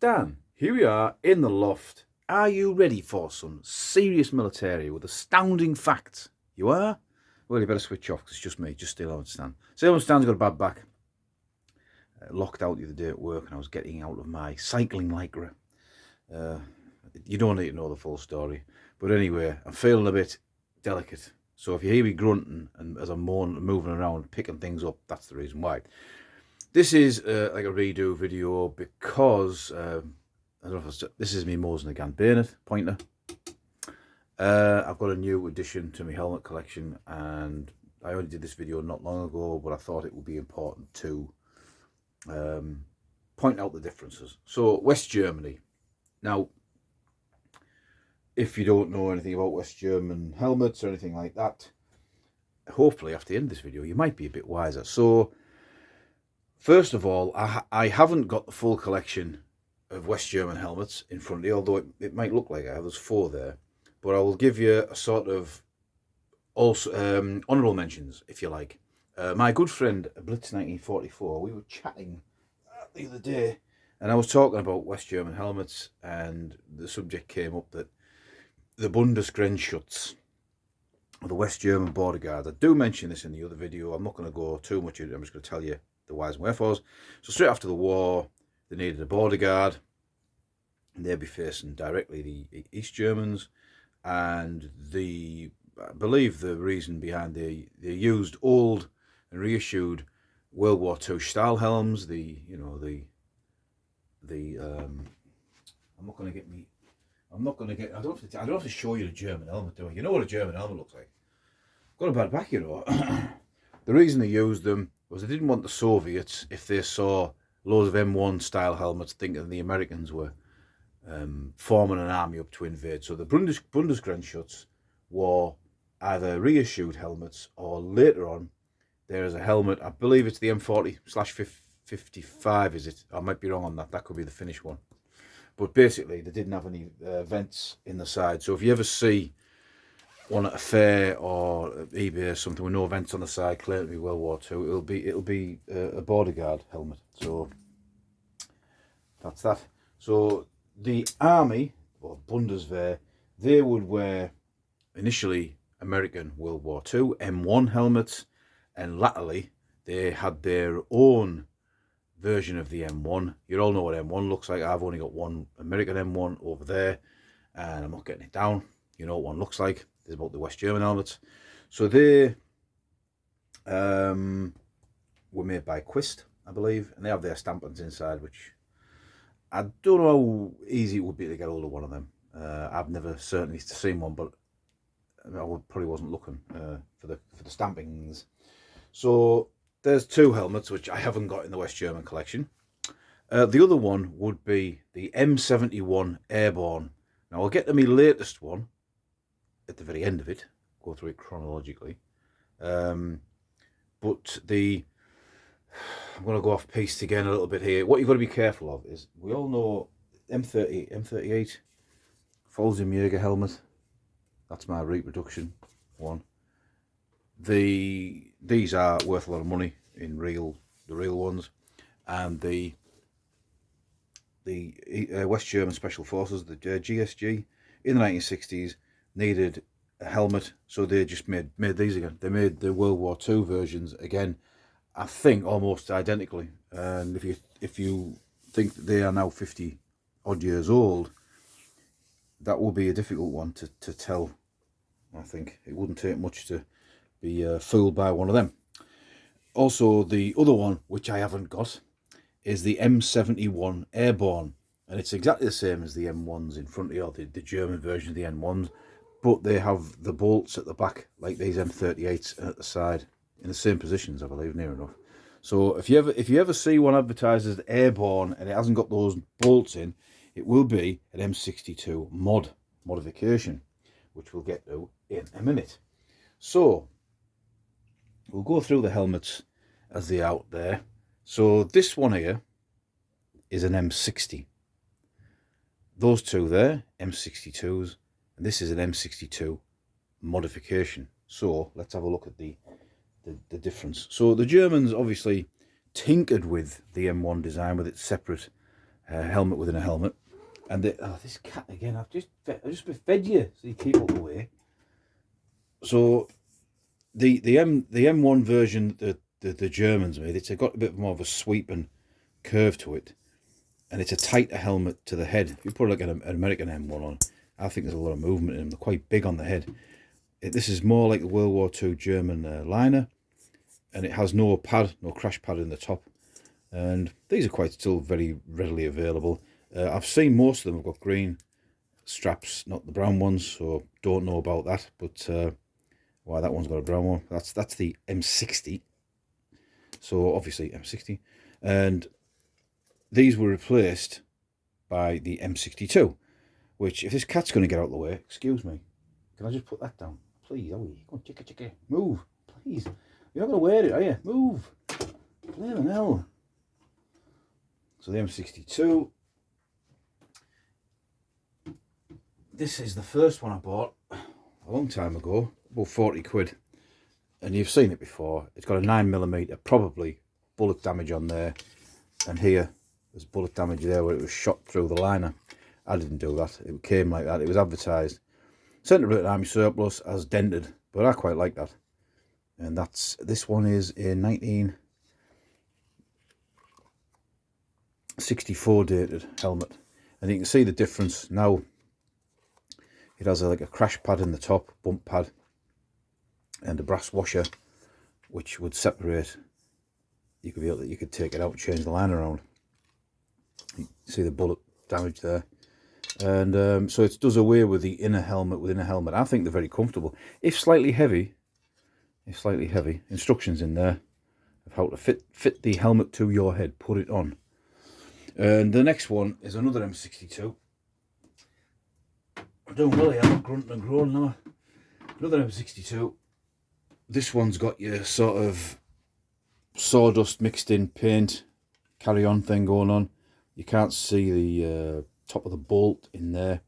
Dan, here we are in the loft. Are you ready for some serious military with astounding facts? You are? Well, you better switch off because it's just me, just still on Stan. So Stan's got a bad back. Locked out the other day at work and I was getting out of my cycling lycra. You don't need to know the full story. But anyway, I'm feeling a bit delicate. So if you hear me grunting and as I'm moving around, picking things up, that's the reason why. This is like a redo video because I don't know if this is me Mosin again bayonet pointer. I've got a new addition to my helmet collection, and I only did this video not long ago, but I thought it would be important to point out the differences. So West Germany. Now, if you don't know anything about West German helmets or anything like that, hopefully after the end of this video you might be a bit wiser. So first of all, I haven't got the full collection of West German helmets in front of you, although it might look like I have. There's 4 there. But I will give you a sort of also honourable mentions, if you like. My good friend, Blitz1944, we were chatting the other day, and I was talking about West German helmets, and the subject came up that the Bundesgrenzschutz, the West German border guards. I do mention this in the other video. I'm not going to go too much into it. I'm just going to tell you the whys and wherefores. So straight after the war, they needed a border guard, and they'd be facing directly the East Germans. And I believe the reason behind they used old and reissued World War II Stahlhelms. I don't have to show you the German helmet, do I? You know what a German helmet looks like. Got a bad back, you know. The reason they used them was they didn't want the Soviets, if they saw loads of M1 style helmets, thinking the Americans were forming an army up to invade. So the Bundesgrenzschutz were either reissued helmets, or later on there is a helmet, I believe it's the M40/55, is it? I might be wrong on that. That could be the Finnish one. But basically they didn't have any vents in the side. So if you ever see one at a fair or eBay or something with no vents on the side, claiming to be World War II, it'll be a border guard helmet. So that's that. So the army, or Bundeswehr, they would wear initially American World War II M1 helmets, and latterly they had their own version of the M1. You all know what M1 looks like. I've only got one American M1 over there, and I'm not getting it down. You know what one looks like. There's about the West German helmets. So they were made by Quist, I believe, and they have their stampings inside, which I don't know how easy it would be to get hold of one of them. I've never certainly seen one, but I probably wasn't looking for the stampings. So there's 2 helmets which I haven't got in the West German collection. The other one would be the M71 Airborne. Now I'll get to my latest one at the very end of it, go through it chronologically. But I'm going to go off piste again a little bit here. What you've got to be careful of is, we all know M38 Fallschirmjäger helmet. That's my reproduction one. These are worth a lot of money in the real ones, and the West German Special Forces, the GSG, in the 1960s needed a helmet, so they just made these again. They made the World War II versions again, I think almost identically. And if you think that they are now 50 odd years old, that will be a difficult one to tell. I think it wouldn't take much to be fooled by one of them. Also, the other one, which I haven't got, is the M71 Airborne, and it's exactly the same as the M1s in front of you, the German version of the M1s, but they have the bolts at the back like these M38s, and at the side in the same positions, I believe, near enough. So if you ever see one advertised as Airborne and it hasn't got those bolts in, it will be an M62 modification, which we'll get to in a minute. So we'll go through the helmets as they are out there. So this one here is an M60. Those 2 there, M62s, and this is an M62 modification. So let's have a look at the difference. So the Germans obviously tinkered with the M1 design with its separate helmet within a helmet. And this cat again, I've just fed you, so you keep out the way. So the M1 version that the Germans made, it's got a bit more of a sweep and curve to it, and it's a tighter helmet to the head. If you put like an American M1 on, I think there's a lot of movement in them. They're quite big on the head. This is more like the World War II German liner, and it has no pad, no crash pad in the top. And these are quite still very readily available. I've seen most of them have got green straps, not the brown ones, so don't know about that. But why that one's got a brown one? That's the M60. So obviously M60, and these were replaced by the M62, which, if this cat's going to get out of the way, excuse me, can I just put that down, please? Oh, go on, chicka, move, please. You're not going to wear it, are you? Move. Blimey hell. So the M62. This is the first one I bought a long time ago, about 40 quid. And you've seen it before. It's got a 9mm, probably bullet damage on there. And here, there's bullet damage there where it was shot through the liner. I didn't do that. It came like that. It was advertised. Sentiment Army surplus as dented, but I quite like that. And this one is a 1964 dated helmet. And you can see the difference now. It has like a crash pad in the top, bump pad, and a brass washer, which would separate. You could take it out and change the line around. You see the bullet damage there, and so it does away with the inner helmet within a helmet. I think they're very comfortable, if slightly heavy. Instructions in there of how to fit the helmet to your head. Put it on. And the next one is another M62. I'm doing well here. I'm not grunting and groaning, am I? Another M62. This one's got your sort of sawdust mixed in paint carry-on thing going on. You can't see the top of the bolt in there,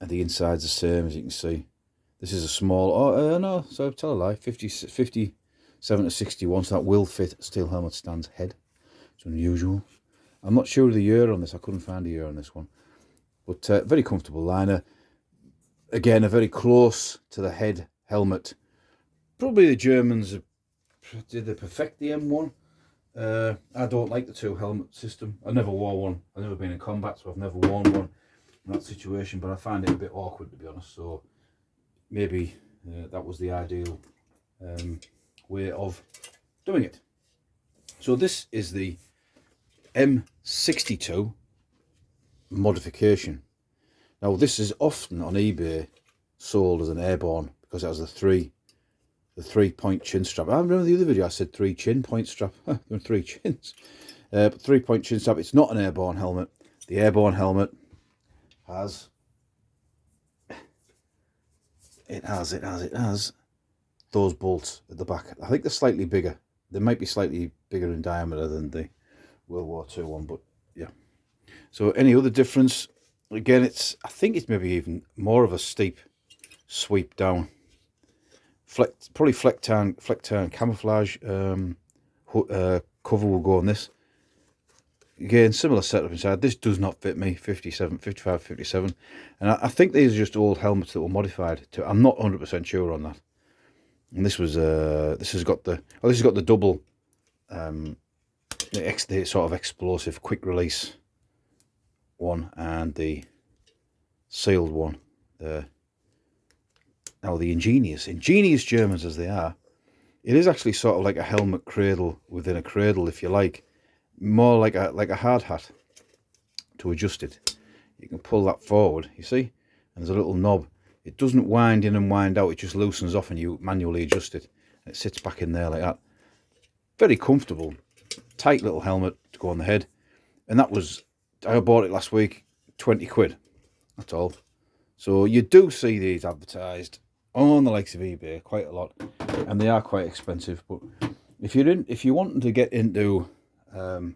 and the inside's the same, as you can see. This is a small, no, so tell a lie, 57 to 61, so that will fit steel helmet stand's head. It's unusual. I'm not sure of the year on this. I couldn't find a year on this one, but very comfortable liner. Again, a very close to the head helmet. Probably the Germans did they perfect the M1. I don't like the two helmet system. I never wore one. I've never been in combat, so I've never worn one in that situation, but I find it a bit awkward, to be honest. So maybe that was the ideal way of doing it. So this is the M62 modification. Now this is often on eBay sold as an airborne because it has the three point chin strap. I remember the other video I said 3 chin point strap. There were 3 chins. But 3 point chin strap. It's not an airborne helmet. The airborne helmet has those bolts at the back. I think they're slightly bigger. They might be slightly bigger in diameter than the World War II one, but yeah. So any other difference? Again, I think it's maybe even more of a steep sweep down. Probably fleck tan camouflage cover will go on this. Again, similar setup inside. This does not fit me. 55, 57, and I think these are just old helmets that were modified to. I'm not 100% sure on that. And this was this has got the double the sort of explosive quick release one and the sealed one. Now the ingenious Germans as they are, it is actually sort of like a helmet cradle within a cradle, if you like, more like a hard hat to adjust it. You can pull that forward, you see, and there's a little knob. It doesn't wind in and wind out, it just loosens off and you manually adjust it, and it sits back in there like that. Very comfortable, tight little helmet to go on the head, and I bought it last week, 20 quid, that's all. So you do see these advertised on the likes of eBay quite a lot, and they are quite expensive. But if you're wanting to get into the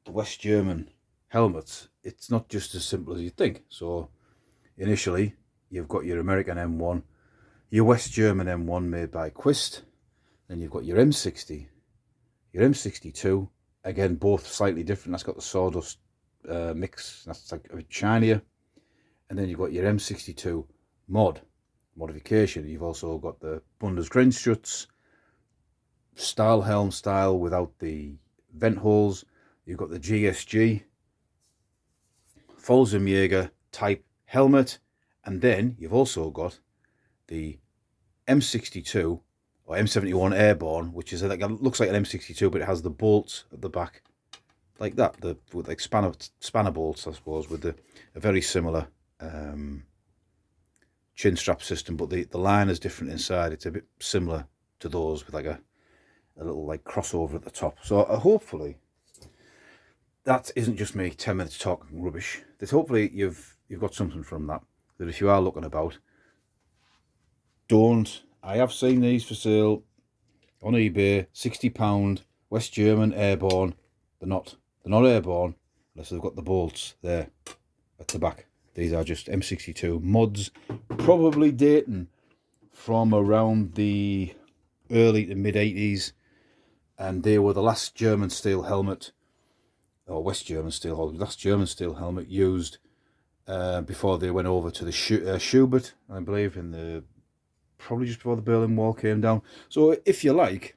West German helmets, it's not just as simple as you think. So initially, you've got your American M1, your West German M1 made by Quist, then you've got your M60, your M62, Again, both slightly different. That's got the sawdust mix. That's like a bit shinier. And then you've got your M62 modification. You've also got the Bundesgrenzschutz Stahlhelm style without the vent holes. You've got the GSG Fallschirmjäger type helmet. And then you've also got the M62 or M71 Airborne, which is like, it looks like an M62, but it has the bolts at the back like that, with like spanner bolts, I suppose, with a very similar chin strap system, but the line is different inside. It's a bit similar to those with like a little like crossover at the top. So hopefully that isn't just me 10 minutes talking rubbish. That hopefully you've got something from that. That if you are looking about, I have seen these for sale on eBay, £60, West German Airborne. They're not airborne unless they've got the bolts there at the back. These are just M62 mods, probably dating from around the early to mid 80s, and they were the last German steel helmet, or West German steel helmet, last German steel helmet used before they went over to the Schubert, I believe, in the probably just before the Berlin Wall came down. So if you do like,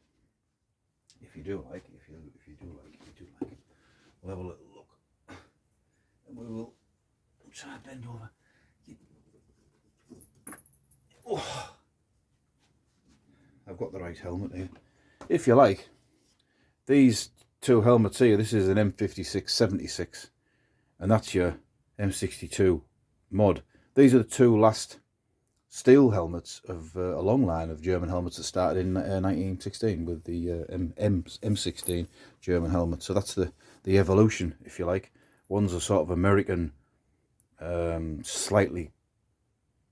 we'll have a little look, and we will try and bend over. Oh, I've got the right helmet here. If you like, these two helmets here, this is an M56-76, and that's your M62 mod. These are the two last steel helmets of a long line of German helmets that started in 1916 with the M16 German helmet. So that's the evolution, if you like. One's a sort of American, slightly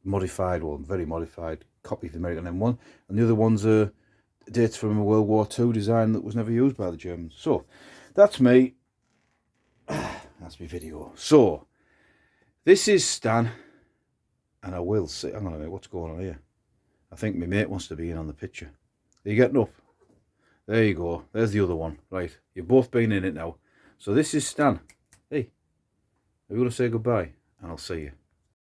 modified, well, very modified copy of the American M1, and the other one's a dates from a World War II design that was never used by the Germans. So that's me. That's my video. So this is Stan, and I will see. Hang on a minute, what's going on here? I think my mate wants to be in on the picture. Are you getting up? There you go. There's the other one. Right, you've both been in it now. So this is Stan. Hey, are you going to say goodbye? And I'll see you.